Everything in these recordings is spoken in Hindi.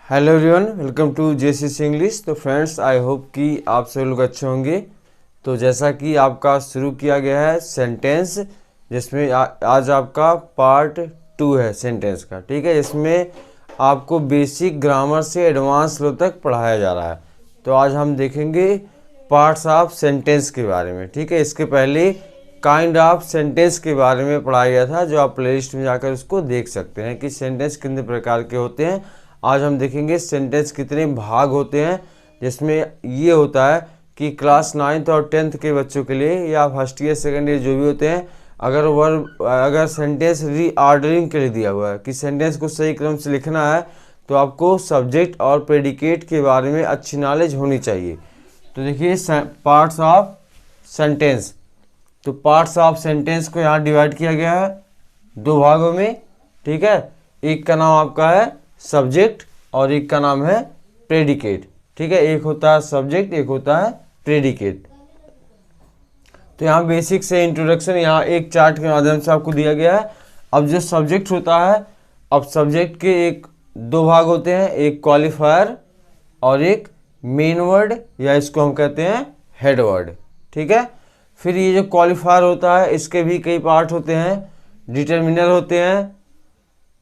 Hello everyone, welcome to JCC English. तो फ्रेंड्स, आई होप कि आप सभी लोग अच्छे होंगे। तो जैसा कि आपका शुरू किया गया है सेंटेंस, जिसमें आज आपका पार्ट 2 है सेंटेंस का। ठीक है, इसमें आपको बेसिक ग्रामर से एडवांस लो तक पढ़ाया जा रहा है। तो आज हम देखेंगे पार्ट्स ऑफ सेंटेंस के बारे में। ठीक है, इसके पहले काइंड ऑफ सेंटेंस के बारे में पढ़ाया गया था, जो आप प्लेलिस्ट में जाकर उसको देख सकते हैं कि सेंटेंस कितने प्रकार के होते हैं। आज हम देखेंगे सेंटेंस कितने भाग होते हैं, जिसमें ये होता है कि क्लास 9th और 10th के बच्चों के लिए या फर्स्ट ईयर सेकेंड ईयर जो भी होते हैं, अगर सेंटेंस रीऑर्डरिंग के लिए दिया हुआ है कि सेंटेंस को सही क्रम से लिखना है, तो आपको सब्जेक्ट और प्रेडिकेट के बारे में अच्छी नॉलेज होनी चाहिए। तो देखिए पार्ट्स ऑफ सेंटेंस। तो पार्ट्स ऑफ सेंटेंस को यहाँ डिवाइड किया गया है 2 भागों में। ठीक है, एक का नाम आपका है सब्जेक्ट और एक का नाम है प्रेडिकेट। ठीक है, एक होता है सब्जेक्ट, एक होता है प्रेडिकेट। तो यहाँ बेसिक से इंट्रोडक्शन यहाँ एक चार्ट के माध्यम से आपको दिया गया है। अब जो सब्जेक्ट होता है, अब सब्जेक्ट के 2 भाग होते हैं, एक क्वालिफायर और एक मेन वर्ड, या इसको हम कहते हैं हेड वर्ड। ठीक है, फिर ये जो क्वालिफायर होता है, इसके भी कई पार्ट होते हैं। डिटर्मिनर होते हैं,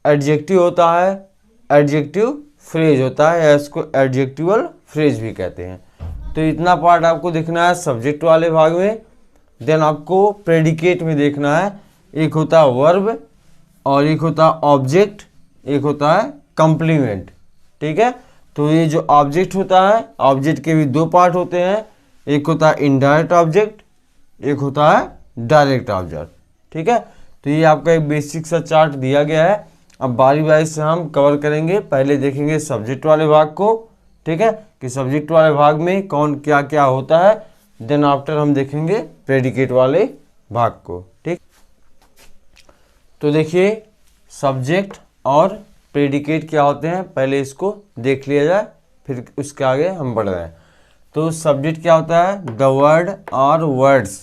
एडजेक्टिव होता है, एडजेक्टिव फ्रेज होता है, या इसको एडजेक्टिवल फ्रेज भी कहते हैं। तो इतना पार्ट आपको देखना है सब्जेक्ट वाले भाग में। देन आपको प्रेडिकेट में देखना है, एक होता है वर्ब और एक होता है ऑब्जेक्ट, एक होता है कंप्लीमेंट। ठीक है, तो ये जो ऑब्जेक्ट होता है, ऑब्जेक्ट के भी 2 पार्ट होते हैं, एक होता है इनडायरेक्ट ऑब्जेक्ट, एक होता है डायरेक्ट ऑब्जेक्ट। ठीक है, तो ये आपका एक बेसिक सा चार्ट दिया गया है। अब बारी बारी से हम कवर करेंगे। पहले देखेंगे सब्जेक्ट वाले भाग को। ठीक है, कि सब्जेक्ट वाले भाग में कौन क्या क्या होता है। देन आफ्टर हम देखेंगे प्रेडिकेट वाले भाग को। ठीक, तो देखिए सब्जेक्ट और प्रेडिकेट क्या होते हैं, पहले इसको देख लिया जाए, फिर उसके आगे हम बढ़ रहे हैं। तो सब्जेक्ट क्या होता है, द वर्ड और वर्ड्स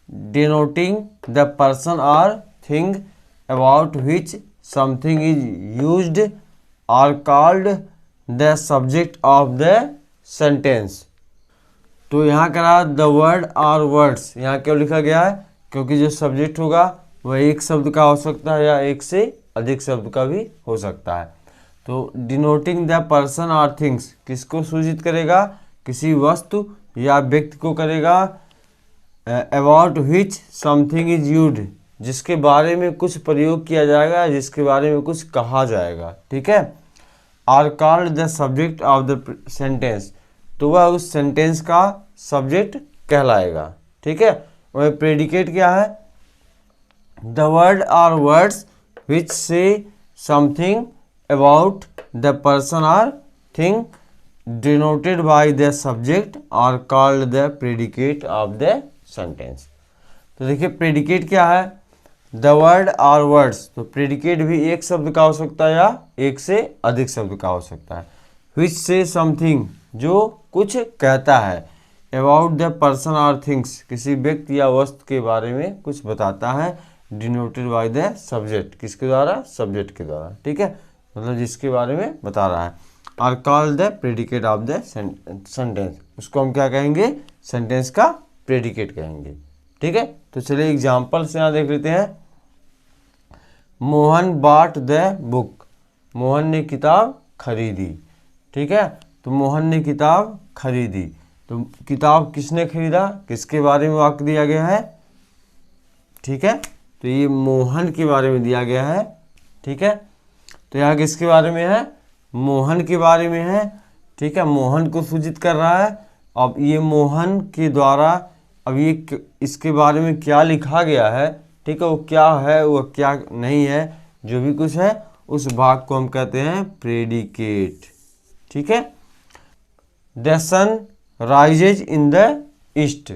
डिनोटिंग द पर्सन और thing about which something is used are called the subject of the sentence। तो यहाँ करा the word और words, यहाँ क्यों लिखा गया है, क्योंकि जो सब्जेक्ट होगा वह एक शब्द का हो सकता है या एक से अधिक शब्द का भी हो सकता है। तो डिनोटिंग द पर्सन और थिंग्स किसको सूचित करेगा, किसी वस्तु या व्यक्ति को करेगा। About which something is used, जिसके बारे में कुछ प्रयोग किया जाएगा, जिसके बारे में कुछ कहा जाएगा। ठीक है, are called the subject of the sentence, तो वह उस सेंटेंस का सब्जेक्ट कहलाएगा। ठीक है, वह प्रेडिकेट क्या है, the word or words which say something about the person or thing denoted by the subject are called the predicate of the sentence. तो देखिए प्रेडिकेट क्या है, द वर्ड और वर्ड्स। तो प्रेडिकेट भी एक शब्द का हो सकता है या एक से अधिक शब्द का हो सकता है। विच से समथिंग, जो कुछ कहता है। अबाउट द पर्सन और थिंग्स, किसी व्यक्ति या वस्तु के बारे में कुछ बताता है। डिनोटेड बाय द सब्जेक्ट, किसके द्वारा, सब्जेक्ट के द्वारा। ठीक है, मतलब जिसके बारे में बता रहा है। Are called the predicate of the sentence, उसको हम क्या कहेंगे, सेंटेंस का प्रेडिकेट कहेंगे। ठीक है, तो चलिए एग्जाम्पल से यहाँ देख लेते हैं। Mohan bought the book, Mohan ने किताब खरीदी। ठीक है, तो मोहन ने किताब खरीदी, तो किताब किसने खरीदा, किसके बारे में वाक्य दिया गया है। ठीक है, तो ये मोहन के बारे में दिया गया है। ठीक है, तो यहाँ किसके बारे में है, मोहन के बारे में है। ठीक है, मोहन को सूचित कर रहा है। अब ये मोहन के द्वारा, अब ये इसके बारे में क्या लिखा गया है, ठीक है, वो क्या है, वो क्या नहीं है, जो भी कुछ है, उस भाग को हम कहते हैं प्रेडिकेट। ठीक है, the sun rises in the east.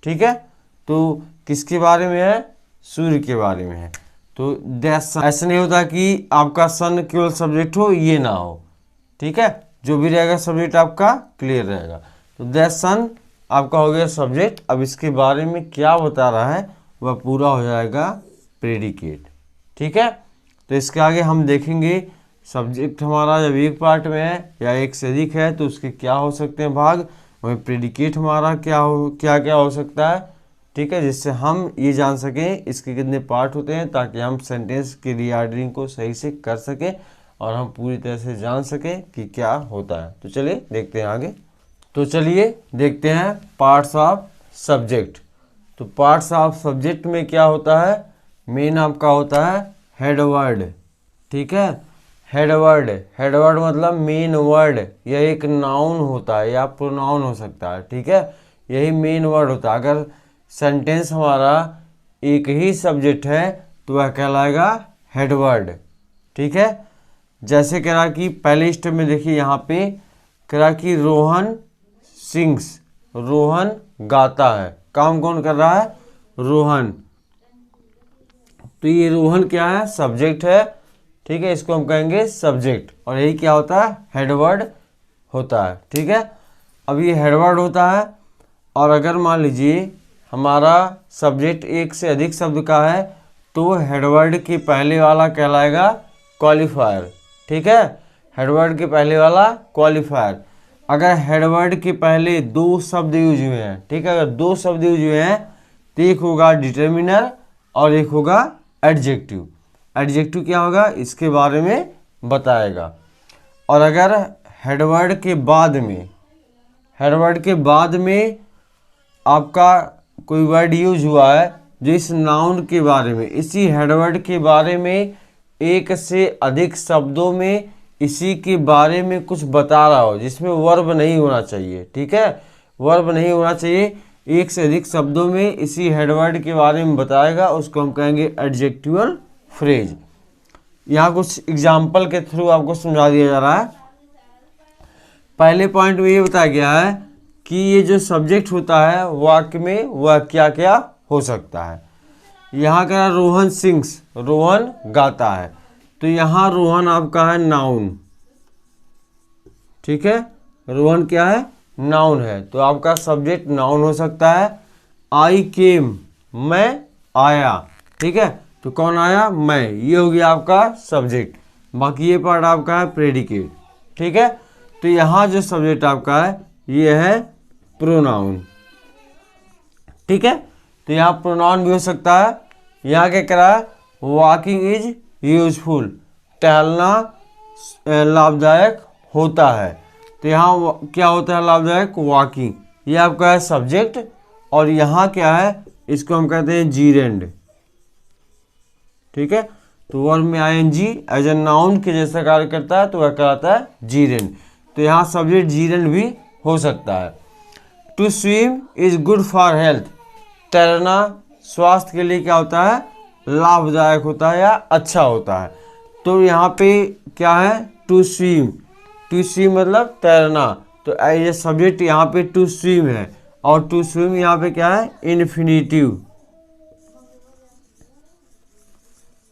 ठीक है, तो किसके बारे में है, सूर्य के बारे में है। तो द सन, ऐसा नहीं होता कि आपका सन केवल सब्जेक्ट हो, ये ना हो। ठीक है, जो भी रहेगा सब्जेक्ट आपका क्लियर रहेगा। तो द सन आपका हो गया सब्जेक्ट। अब इसके बारे में क्या बता रहा है, वह पूरा हो जाएगा प्रेडिकेट। ठीक है, तो इसके आगे हम देखेंगे सब्जेक्ट हमारा जब एक पार्ट में है या एक से अधिक है तो उसके क्या हो सकते हैं भाग, वहीं प्रेडिकेट हमारा क्या क्या हो सकता है, ठीक है, जिससे हम ये जान सकें इसके कितने पार्ट होते हैं, ताकि हम सेंटेंस की रीऑर्डरिंग को सही से कर सकें और हम पूरी तरह से जान सकें कि क्या होता है। तो चलिए देखते हैं आगे। तो चलिए देखते हैं पार्ट्स ऑफ सब्जेक्ट। तो पार्ट्स ऑफ सब्जेक्ट में क्या होता है, मेन आपका होता है हेड वर्ड, ठीक है। हेड वर्ड मतलब मेन वर्ड, यह एक नाउन होता है या प्रोनाउन हो सकता है, ठीक है, यही मेन वर्ड होता है। अगर सेंटेंस हमारा एक ही सब्जेक्ट है तो वह कहलाएगा हेड वर्ड, ठीक है। जैसे कह रहा कि पहले स्टेप में देखिए यहाँ पे कह रहा कि रोहन सिंग्स, रोहन गाता है, काम कौन कर रहा है, रोहन। तो ये रोहन क्या है, सब्जेक्ट है, ठीक है, इसको हम कहेंगे सब्जेक्ट, और यही क्या होता है, हेडवर्ड होता है, ठीक है। अब ये हेडवर्ड होता है, और अगर मान लीजिए हमारा सब्जेक्ट एक से अधिक शब्द का है तो हेडवर्ड के पहले वाला कहलाएगा क्वालिफायर, ठीक है, हेडवर्ड के पहले वाला क्वालिफायर। अगर हेडवर्ड के पहले दो शब्द यूज हुए हैं, ठीक है, अगर दो शब्द यूज हुए हैं तो एक होगा डिटर्मिनर और एक होगा एडजेक्टिव। एडजेक्टिव क्या होगा इसके बारे में बताएगा। और अगर हेडवर्ड के बाद में आपका कोई वर्ड यूज हुआ है जो इस नाउन के बारे में, इसी हेडवर्ड के बारे में एक से अधिक शब्दों में इसी के बारे में कुछ बता रहा हो, जिसमें वर्ब नहीं होना चाहिए, ठीक है, वर्ब नहीं होना चाहिए, एक से अधिक शब्दों में इसी हेडवर्ड के बारे में बताएगा, उसको हम कहेंगे एडजेक्टिवल फ्रेज। यहाँ कुछ एग्जाम्पल के थ्रू आपको समझा दिया जा रहा है। पहले पॉइंट में ये बताया गया है कि ये जो सब्जेक्ट होता है वाक्य में वह क्या क्या हो सकता है। यहाँ का रोहन सिंग्स, रोहन गाता है, तो यहाँ रोहन आपका है नाउन, ठीक है, रोहन क्या है, नाउन है, तो आपका सब्जेक्ट नाउन हो सकता है। आई केम, मैं आया, ठीक है, तो कौन आया, मैं, ये हो गया आपका सब्जेक्ट। बाकी ये पार्ट आपका है प्रेडिकेट, ठीक है। तो यहाँ जो सब्जेक्ट आपका है ये है प्रोनाउन, ठीक है, तो यहाँ प्रोनाउन भी हो सकता है। यहाँ क्या कह रहा है, वॉकिंग इज यूजफुल, टहलना लाभदायक होता है, तो यहाँ क्या होता है लाभदायक, वॉकिंग, ये आपका है सब्जेक्ट। और यहाँ क्या है, इसको हम कहते हैं जीरेंड, ठीक है, तो वर्ब में आईएनजी एज ए नाउन के जैसा कार्य करता है तो वह कहलाता है जीरेंड, तो यहाँ सब्जेक्ट जीरेंड भी हो सकता है। To swim is good for health, तैरना स्वास्थ्य के लिए क्या होता है, लाभदायक होता है या अच्छा होता है। तो यहाँ पे क्या है, टू स्विम मतलब तैरना, तो एज ए सब्जेक्ट यहाँ पे टू स्विम है, और टू स्विम यहाँ पे क्या है,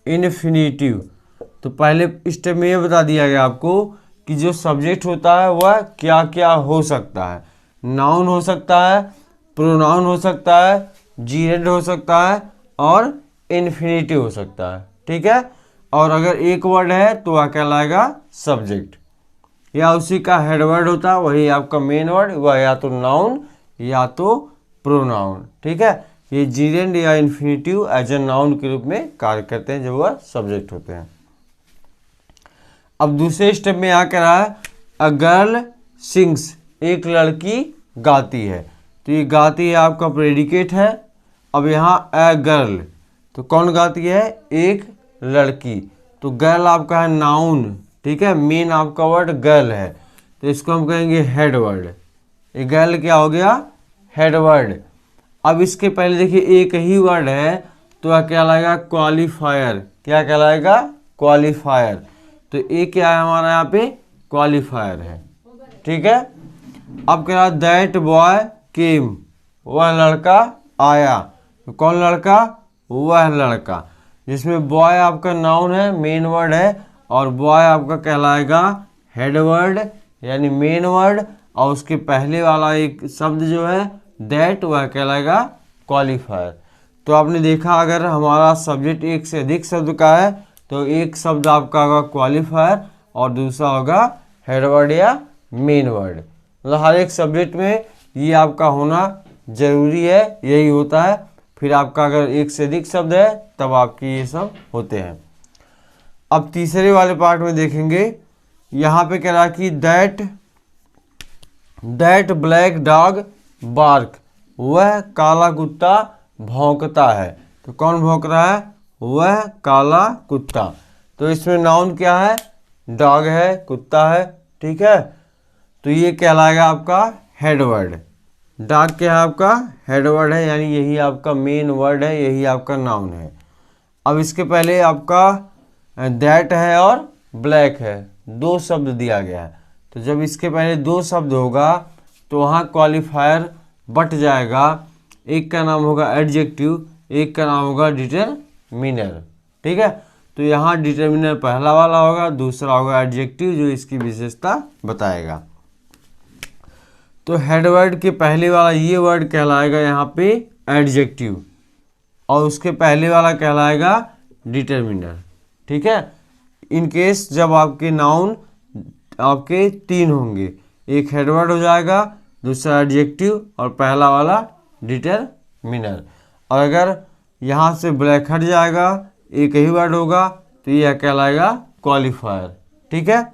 इन्फिनिटिव। तो पहले स्टेप में ये बता दिया गया आपको कि जो सब्जेक्ट होता है वह क्या क्या हो सकता है, नाउन हो सकता है, प्रोनाउन हो सकता है, जीरेंड हो सकता है और इन्फिनिटिव हो सकता है, ठीक है। और अगर एक वर्ड है तो वह कहलाएगा सब्जेक्ट, या उसी का हेड वर्ड होता है, वही आपका मेन वर्ड, वह या तो नाउन या तो प्रोनाउन, ठीक है। ये जीरेंड या इन्फिनिटिव एज ए नाउन के रूप में कार्य करते हैं जब वह सब्जेक्ट होते हैं। अब दूसरे स्टेप में यहाँ कह रहा है अ गर्ल सिंग्स, एक लड़की गाती है, तो ये गाती है आपका प्रेडिकेट है। अब यहाँ अ गर्ल, तो कौन गाती है, एक लड़की, तो गर्ल आपका है नाउन, ठीक है, मेन आपका वर्ड गर्ल है, तो इसको हम कहेंगे हेड वर्ड। ये गर्ल क्या हो गया, हेड वर्ड। अब इसके पहले देखिए एक ही वर्ड है तो वह कहलाएगा क्वालिफायर, क्या कहलाएगा, क्वालिफायर, तो ये क्या है हमारा यहाँ पे, क्वालिफायर है, ठीक है। अब कह रहा दैट बॉय केम, वह लड़का आया, तो कौन लड़का, वह लड़का, जिसमें बॉय आपका नाउन है, मेन वर्ड है, और बॉय आपका कहलाएगा हेड वर्ड यानी मेन वर्ड, और उसके पहले वाला एक शब्द जो है दैट, वह कहलाएगा क्वालिफायर। तो आपने देखा अगर हमारा सब्जेक्ट एक से अधिक शब्द का है तो एक शब्द आपका होगा क्वालिफायर और दूसरा होगा हेड वर्ड या मेन वर्ड। मतलब हर एक सब्जेक्ट में ये आपका होना जरूरी है, यही होता है। फिर आपका अगर एक से अधिक शब्द है तब आपके ये सब होते हैं। अब तीसरे वाले पार्ट में देखेंगे, यहाँ पे कह रहा है कि दैट ब्लैक डॉग बार्क, वह काला कुत्ता भौंकता है। तो कौन भौंक रहा है? वह काला कुत्ता। तो इसमें नाउन क्या है? डॉग है, कुत्ता है, ठीक है। तो ये कहलाएगा आपका हेड वर्ड। डॉग क्या है? आपका हेड वर्ड है, यानी यही आपका मेन वर्ड है, यही आपका नाउन है। अब इसके पहले आपका दैट है और ब्लैक है, दो शब्द दिया गया है। तो जब इसके पहले दो शब्द होगा तो वहाँ क्वालिफायर बट जाएगा। एक का नाम होगा एडजेक्टिव, एक का नाम होगा डिटरमिनर, ठीक है। तो यहाँ डिटरमिनर पहला वाला होगा, दूसरा होगा एडजेक्टिव जो इसकी विशेषता बताएगा। तो हेड वर्ड के पहले वाला ये वर्ड कहलाएगा यहाँ पे एडजेक्टिव, और उसके पहले वाला कहलाएगा डिटरमिनर, ठीक है। इन केस जब आपके नाउन आपके तीन होंगे, एक हेड वर्ड हो जाएगा, दूसरा एडजेक्टिव और पहला वाला डिटरमिनर। और अगर यहाँ से ब्लैक हट जाएगा, एक ही वर्ड होगा, तो यह कहलाएगा क्वालिफायर, ठीक है।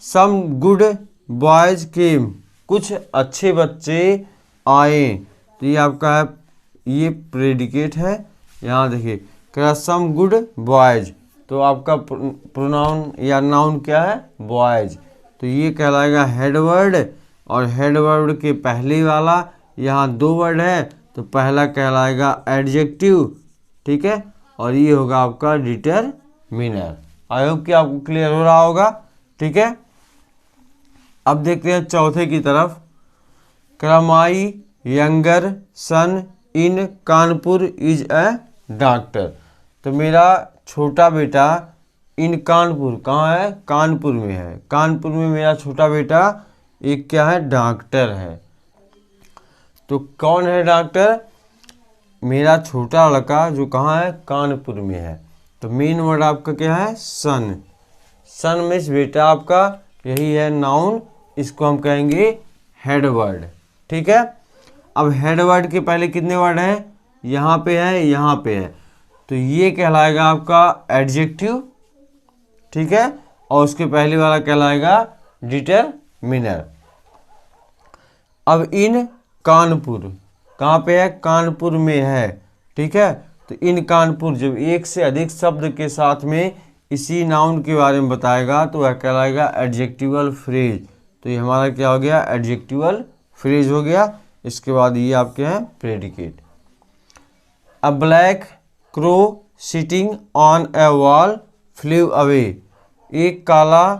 सम गुड बॉयज केम, कुछ अच्छे बच्चे आए। तो ये आपका है, ये प्रेडिकेट है। यहाँ देखिए क्या, सम गुड बॉयज, तो आपका प्रोनाउन या नाउन क्या है? बॉयज। तो ये कहलाएगा हेड वर्ड, और हेड वर्ड के पहले वाला यहाँ दो वर्ड है, तो पहला कहलाएगा एडजेक्टिव, ठीक है, और ये होगा आपका डिटरमिनर। आई होप कि आपको क्लियर हो रहा होगा, ठीक है। अब देखते हैं चौथे की तरफ। My younger son in Kanpur is a doctor. तो मेरा छोटा बेटा इन कानपुर, कहाँ है? कानपुर में है। कानपुर में मेरा छोटा बेटा एक क्या है? डॉक्टर है। तो कौन है डॉक्टर? मेरा छोटा लड़का जो कहाँ है? कानपुर में है। तो मेन वर्ड आपका क्या है? सन। सन मीन्स बेटा आपका, यही है नाउन, इसको हम कहेंगे हेड वर्ड, ठीक है। अब हेड वर्ड के पहले कितने वर्ड हैं? यहाँ पे है, यहाँ पे है, तो ये कहलाएगा आपका एडजेक्टिव, ठीक है, और उसके पहले वाला कहलाएगा डिटरमिनर। अब इन कानपुर, कहाँ पे है? कानपुर में है, ठीक है। तो इन कानपुर जब एक से अधिक शब्द के साथ में इसी नाउन के बारे में बताएगा तो वह कहलाएगा एडजेक्टिवल फ्रेज। तो ये हमारा क्या हो गया? एडजेक्टिवल फ्रेज हो गया। इसके बाद ये आपके हैं predicate. A black crow sitting on a wall flew away, एक काला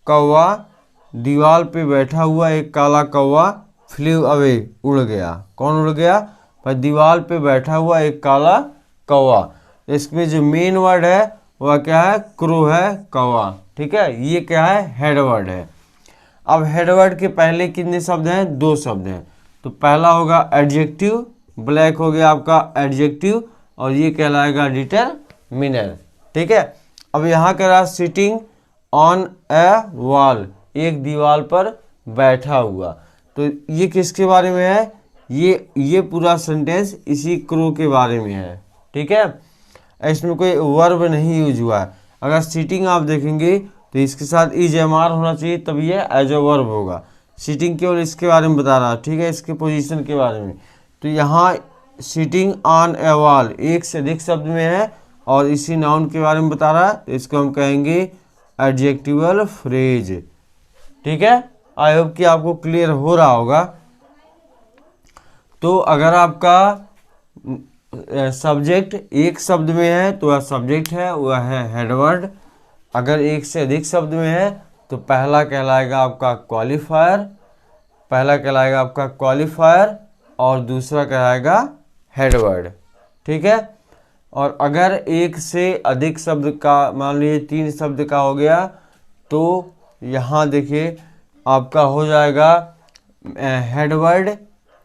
कौवा दीवार पे बैठा हुआ, एक काला कौवा फ्लेव अवे, उड़ गया। कौन उड़ गया? पर दीवार पे बैठा हुआ एक काला कौवा। इसमें जो मेन वर्ड है वह क्या है? क्रो है, कौवा, ठीक है। ये क्या है? हेड वर्ड है। अब हेड वर्ड के पहले कितने शब्द हैं? दो शब्द हैं। तो पहला होगा एडजेक्टिव, ब्लैक हो गया आपका एडजेक्टिव, और ये कहलाएगा डिटरमिनर, ठीक है। अब यहाँ कह रहा सिटिंग ऑन ए वॉल, एक दीवार पर बैठा हुआ। तो ये किसके बारे में है? ये पूरा सेंटेंस इसी क्रो के बारे में है, ठीक है। इसमें कोई वर्ब नहीं यूज हुआ है। अगर सिटिंग आप देखेंगे तो इसके साथ इज एम आर होना चाहिए, तब ये एज अ वर्ब होगा। सिटिंग केवल इसके बारे में बता रहा है, ठीक है, इसके पोजीशन के बारे में। तो यहाँ सिटिंग ऑन ए वॉल एक से अधिक शब्द में है और इसी नाउन के बारे में बता रहा है, तो इसको हम कहेंगे एडजेक्टिवल फ्रेज, ठीक है। आई होप कि आपको क्लियर हो रहा होगा। तो अगर आपका सब्जेक्ट एक शब्द में है तो वह सब्जेक्ट है, वह है हेडवर्ड। अगर एक से अधिक शब्द में है तो पहला कहलाएगा आपका क्वालिफायर, और दूसरा कहलाएगा हेडवर्ड, ठीक है। और अगर एक से अधिक शब्द का, मान लीजिए 3 शब्द का हो गया, तो यहाँ देखिए आपका हो जाएगा हेडवर्ड,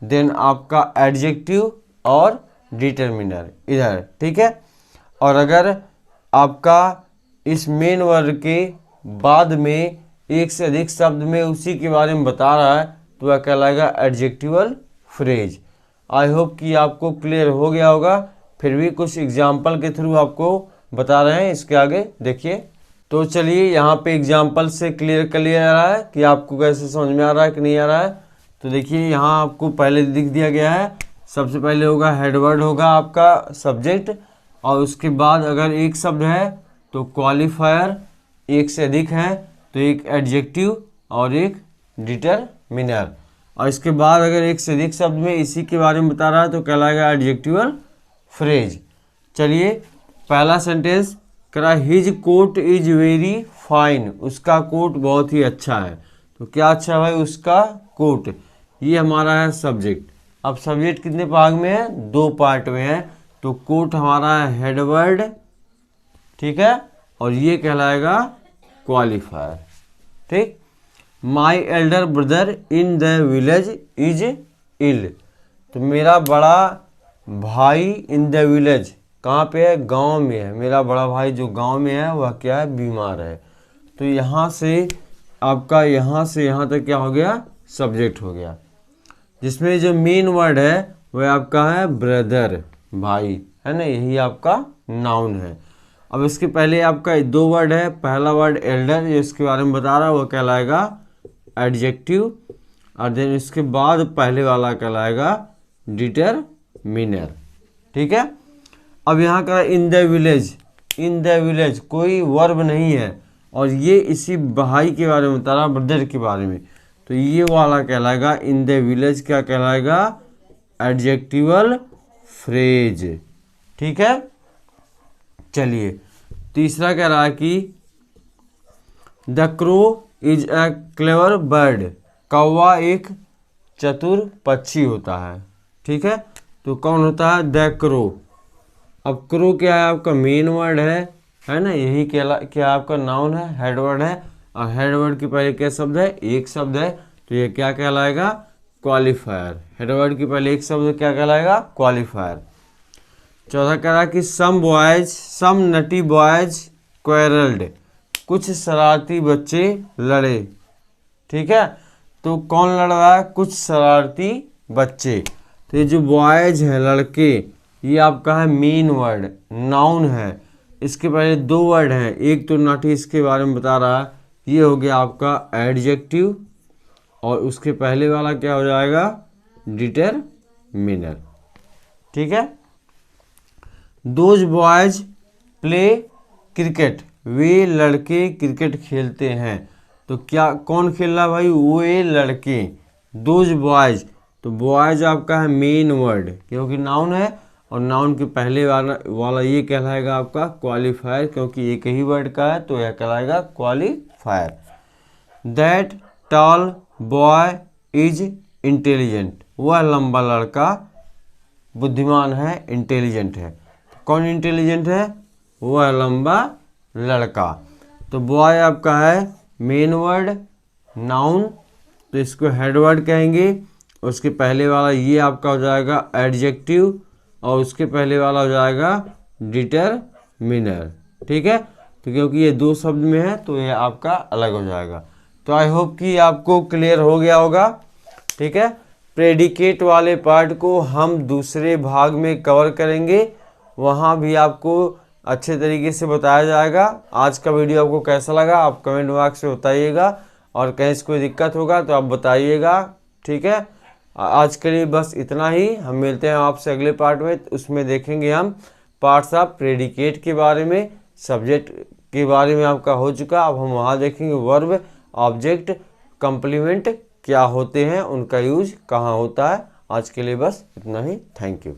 देन आपका एडजेक्टिव और डिटरमिनर इधर, ठीक है। और अगर आपका इस मेन वर्ड के बाद में एक से अधिक शब्द में उसी के बारे में बता रहा है तो वह कहलाएगा एडजेक्टिवल फ्रेज। आई होप कि आपको क्लियर हो गया होगा, फिर भी कुछ एग्जाम्पल के थ्रू आपको बता रहे हैं। इसके आगे देखिए, तो चलिए यहाँ पे एग्जाम्पल से क्लियर कर लिया जा रहा है कि आपको कैसे समझ में आ रहा है कि नहीं आ रहा है। तो देखिए यहाँ आपको पहले लिख दिया गया है, सबसे पहले होगा हेडवर्ड होगा आपका सब्जेक्ट, और उसके बाद अगर एक शब्द है तो क्वालिफायर, एक से अधिक है तो एक एडजेक्टिव और एक डिटरमिनर, और इसके बाद अगर एक से अधिक शब्द में इसी के बारे में बता रहा है तो कहलाएगा एडजेक्टिवल फ्रेज। चलिए पहला सेंटेंस करा, his coat is very fine, उसका कोट बहुत ही अच्छा है। तो क्या अच्छा भाई, उसका कोट, ये हमारा है सब्जेक्ट। अब सब्जेक्ट कितने भाग में है, 2 पार्ट में है। तो कोट हमारा है हेडवर्ड, ठीक है, और ये कहलाएगा क्वालिफायर। ठीक, my elder brother in the village is ill, तो मेरा बड़ा भाई इन द विलेज, कहाँ पे है, गांव में है। मेरा बड़ा भाई जो गांव में है वह क्या है, बीमार है। तो यहाँ से आपका यहाँ से यहाँ तक क्या हो गया, सब्जेक्ट हो गया, जिसमें जो मेन वर्ड है वह आपका है ब्रदर, भाई है ना, यही आपका नाउन है। अब इसके पहले आपका 2 वर्ड है, पहला वर्ड एल्डर जो इसके बारे में बता रहा है वह कहलाएगा एडजेक्टिव, और देन इसके बाद पहले वाला कहलाएगा डिटरमिनर। ठीक है, अब यहाँ का इन the village, in the village कोई वर्ब नहीं है, और ये इसी भाई के बारे में बता रहा, ब्रदर के बारे में, तो ये वाला कहलाएगा इन द विलेज, क्या कहलाएगा, एडजेक्टिवल फ्रेज। ठीक है, चलिए तीसरा कह रहा है कि the crow is a clever bird, कौवा एक चतुर पक्षी होता है। ठीक है, तो कौन होता है, द क्रो। अब क्रो क्या है, आपका मेन वर्ड है ना, यही क्या आपका नाउन है, हेडवर्ड है, और हेडवर्ड के पहले क्या शब्द है, एक शब्द है, तो ये क्या कहलाएगा, क्वालिफायर। हेडवर्ड के पहले एक शब्द क्या कहलाएगा, क्वालिफायर। चौथा कह रहा कि सम बॉयज, सम नटी बॉयज क्वेरल्ड, कुछ शरारती बच्चे लड़े। ठीक है, तो कौन लड़ रहा है, कुछ शरारती बच्चे। तो ये जो बॉयज है, लड़के, ये आपका है मेन वर्ड, नाउन है। इसके पहले 2 वर्ड हैं, एक तो नटी इसके बारे में बता रहा है, ये हो गया आपका एडजेक्टिव, और उसके पहले वाला क्या हो जाएगा, डिटरमिनर। ठीक है, दोज बॉयज प्ले क्रिकेट, वे लड़के क्रिकेट खेलते हैं। तो क्या कौन खेल रहा है भाई, वे लड़के, दोज बॉयज, तो बॉयज आपका है मेन वर्ड क्योंकि नाउन है, और नाउन के पहले वाला ये कहलाएगा आपका क्वालिफायर, क्योंकि एक ही वर्ड का है तो यह कहलाएगा qualifier. That tall boy is intelligent, वह लंबा लड़का बुद्धिमान है, इंटेलिजेंट है। कौन इंटेलिजेंट है, वह लंबा लड़का। तो बॉय आपका है मेन वर्ड, नाउन, तो इसको हेड वर्ड कहेंगे। उसके पहले वाला ये आपका हो जाएगा एडजेक्टिव, और उसके पहले वाला हो जाएगा डिटरमिनर। ठीक है, तो क्योंकि ये 2 शब्द में है तो ये आपका अलग हो जाएगा। तो आई होप कि आपको क्लियर हो गया होगा। ठीक है, प्रेडिकेट वाले पार्ट को हम दूसरे भाग में कवर करेंगे, वहाँ भी आपको अच्छे तरीके से बताया जाएगा। आज का वीडियो आपको कैसा लगा आप कमेंट बॉक्स में बताइएगा, और कहीं से कोई दिक्कत होगा तो आप बताइएगा। ठीक है, आज के लिए बस इतना ही, हम मिलते हैं आपसे अगले पार्ट में। उसमें देखेंगे हम पार्ट्स ऑफ प्रेडिकेट के बारे में, सब्जेक्ट के बारे में आपका हो चुका, अब हम वहाँ देखेंगे वर्ब, ऑब्जेक्ट, कंप्लीमेंट क्या होते हैं, उनका यूज कहाँ होता है। आज के लिए बस इतना ही, थैंक यू।